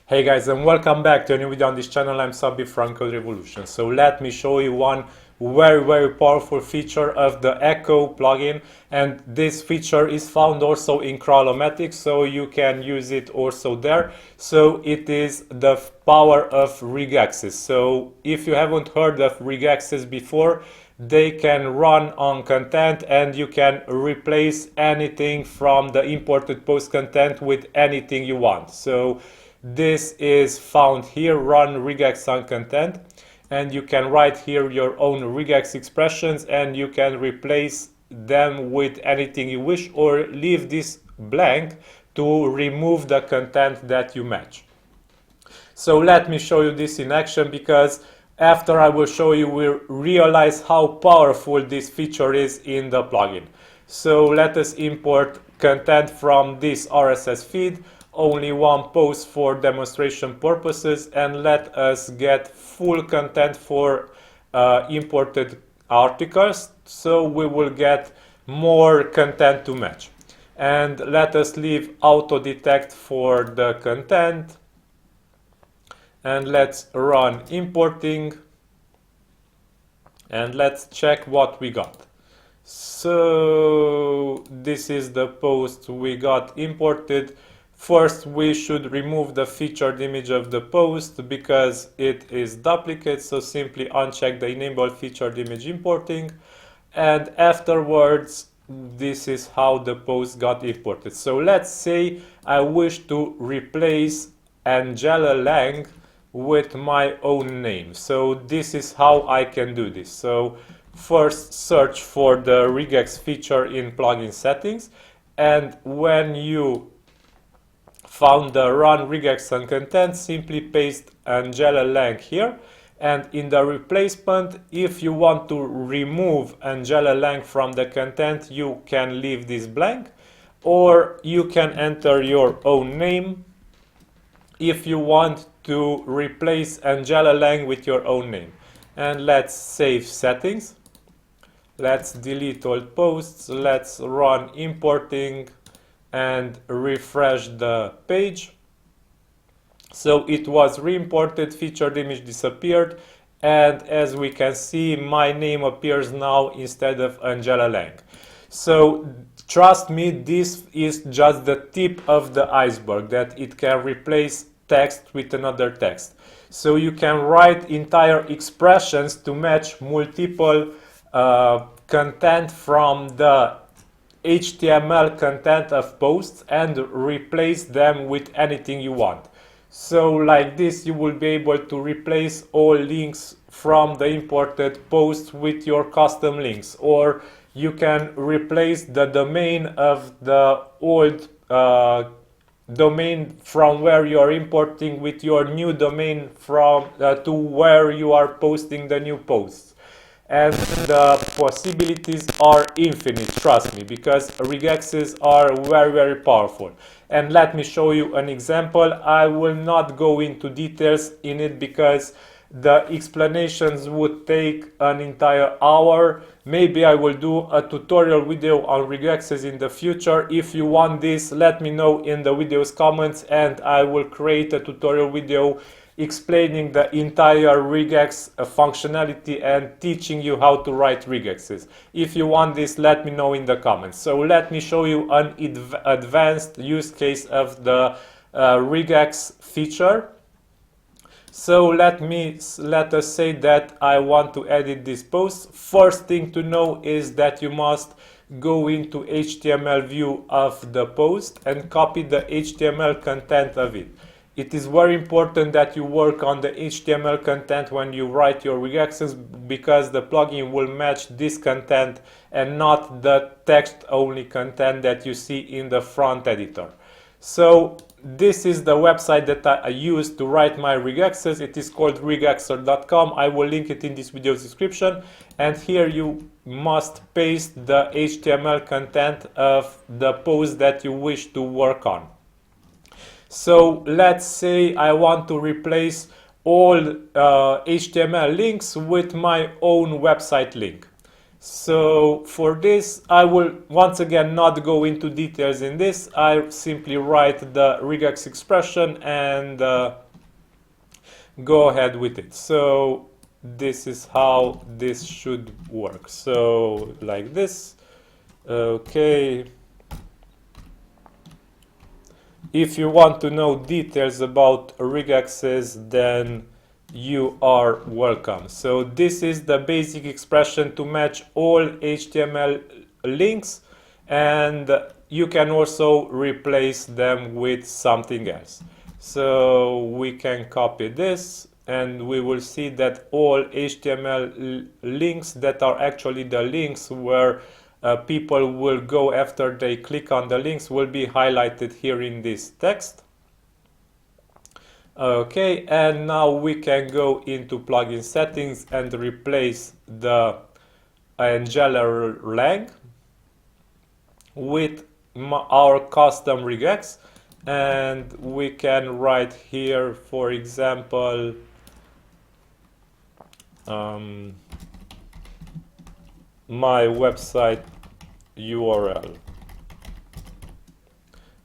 Hey guys, and welcome back to a new video on this channel. I'm Sabi from Code Revolution. So let me show you one very powerful feature of the Echo plugin, and this feature is found also in Crawlomatic, so you can use it also there. So it is the power of regexes. So if you haven't heard of regexes before, they can run on content and you can replace anything from the imported post content with anything you want. So this is found here, run regex on content, and you can write here your own regex expressions and you can replace them with anything you wish or leave this blank to remove the content that you match. So let me show you this in action, because after I will show you, we'll realize how powerful this feature is in the plugin. So let us import content from this RSS feed, only one post for demonstration purposes, and let us get full content for imported articles, so we will get more content to match. And let us leave auto detect for the content, and let's run importing and let's check what we got. So this is the post we got imported. First, we should remove the featured image of the post because it is duplicate, so simply uncheck the enable featured image importing, and afterwards this is how the post got imported. So let's say I wish to replace Angela Lang with my own name. So this is how I can do this. So first search for the regex feature in plugin settings, and when you found the run regex on content, simply paste Angela Lang here, and in the replacement, if you want to remove Angela Lang from the content, you can leave this blank, or you can enter your own name if you want to replace Angela Lang with your own name. And let's save settings, let's delete all posts, let's run importing and refresh the page. So it was re-imported, featured image disappeared, and as we can see, my name appears now instead of Angela Lang. So trust me, this is just the tip of the iceberg, that it can replace text with another text. So you can write entire expressions to match multiple content from the HTML content of posts and replace them with anything you want. So like this, you will be able to replace all links from the imported posts with your custom links, or you can replace the domain of the old domain from where you are importing with your new domain from to where you are posting the new posts. And the possibilities are infinite, trust me, because regexes are very powerful. And let me show you an example. I will not go into details in it because the explanations would take an entire hour. Maybe I will do a tutorial video on regexes in the future. If you want this, let me know in the video's comments and I will create a tutorial video explaining the entire regex functionality and teaching you how to write regexes. If you want this, let me know in the comments. So let me show you an advanced use case of the regex feature. So let us say that I want to edit this post. First thing to know is that you must go into HTML view of the post and copy the HTML content of it. It is very important that you work on the HTML content when you write your regexes, because the plugin will match this content and not the text-only content that you see in the front editor. So this is the website that I use to write my regexes. It is called regexer.com. I will link it in this video's description. And here you must paste the HTML content of the post that you wish to work on. So let's say I want to replace all HTML links with my own website link. So for this, I will once again not go into details in this. I simply write the regex expression and go ahead with it. So this is how this should work. So like this. Okay. If you want to know details about regexes, then you are welcome. So this is the basic expression to match all HTML links, and you can also replace them with something else. So we can copy this, and we will see that all HTML links that are actually the links where people will go after they click on the links will be highlighted here in this text. Okay, and now we can go into plugin settings and replace the Angular lang with our custom regex, and we can write here, for example, my website URL.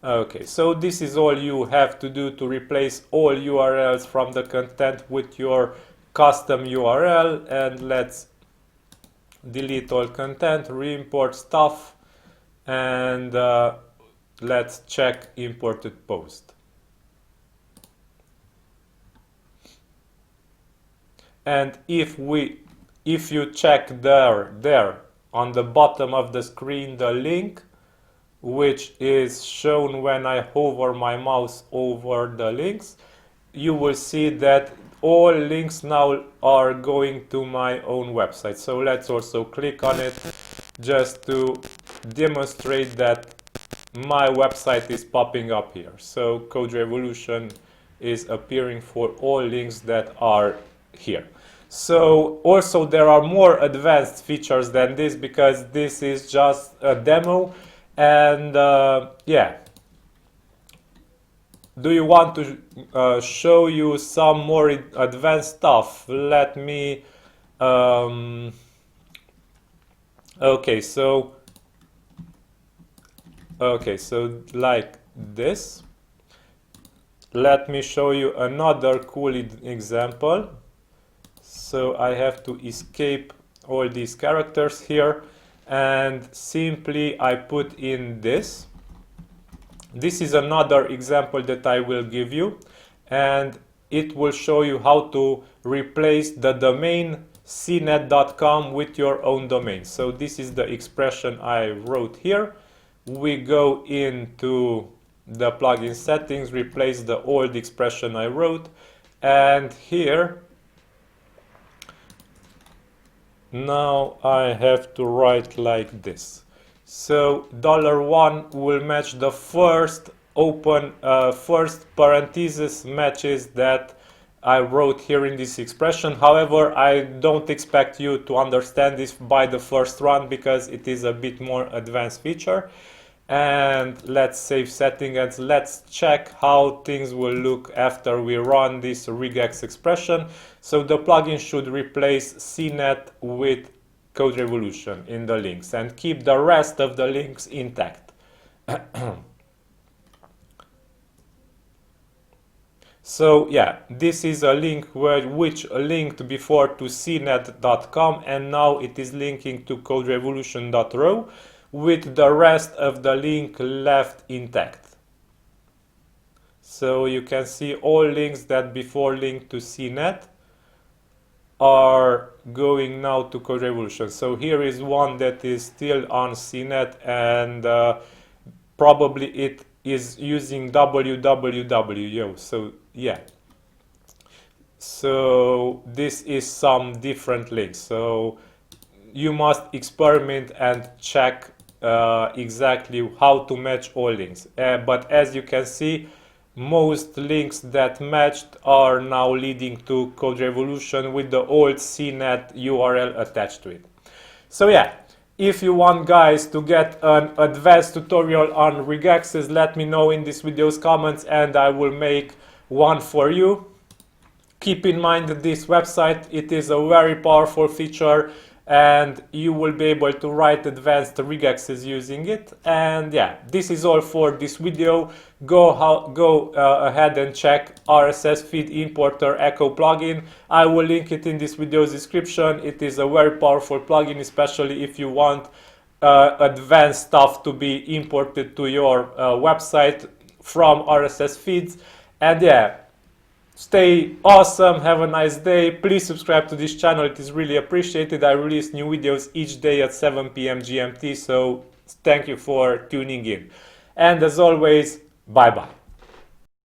Okay, so this is all you have to do to replace all URLs from the content with your custom URL. And let's delete all content, re-import stuff, and let's check imported post. And if you check there on the bottom of the screen the link, which is shown when I hover my mouse over the links, you will see that all links now are going to my own website. So let's also click on it just to demonstrate that my website is popping up here. So Code Revolution is appearing for all links that are here. So also there are more advanced features than this, because this is just a demo. And yeah, do you want to show you some more advanced stuff? Let me okay, so like this, let me show you another cool example. So I have to escape all these characters here, and simply I put in this. This is another example that I will give you, and it will show you how to replace the domain cnet.com with your own domain. So this is the expression I wrote here. We go into the plugin settings, replace the old expression I wrote, and here now I have to write like this. So $1 will match the first first parenthesis matches that I wrote here in this expression. However, I don't expect you to understand this by the first run, because it is a bit more advanced feature. And let's save setting, and let's check how things will look after we run this regex expression. So the plugin should replace CNET with Code Revolution in the links and keep the rest of the links intact. So yeah, this is a link which linked before to cnet.com, and now it is linking to coderevolution.ro with the rest of the link left intact. So you can see all links that before linked to CNET are going now to Code Revolution. So here is one that is still on CNET, and probably it is using www. So yeah. So this is some different links. So you must experiment and check exactly how to match all links. But as you can see, most links that matched are now leading to Code Revolution with the old CNET URL attached to it. So yeah, if you want guys to get an advanced tutorial on regexes, let me know in this video's comments and I will make one for you. Keep in mind that this website, it is a very powerful feature, and you will be able to write advanced regexes using it. And yeah, this is all for this video. Go ahead and check RSS feed importer echo plugin. I will link it in this video's description. It is a very powerful plugin, especially if you want advanced stuff to be imported to your website from RSS feeds. And yeah, stay awesome, have a nice day. Please subscribe to this channel, it is really appreciated. I release new videos each day at 7 p.m. GMT, so thank you for tuning in. And as always, bye bye.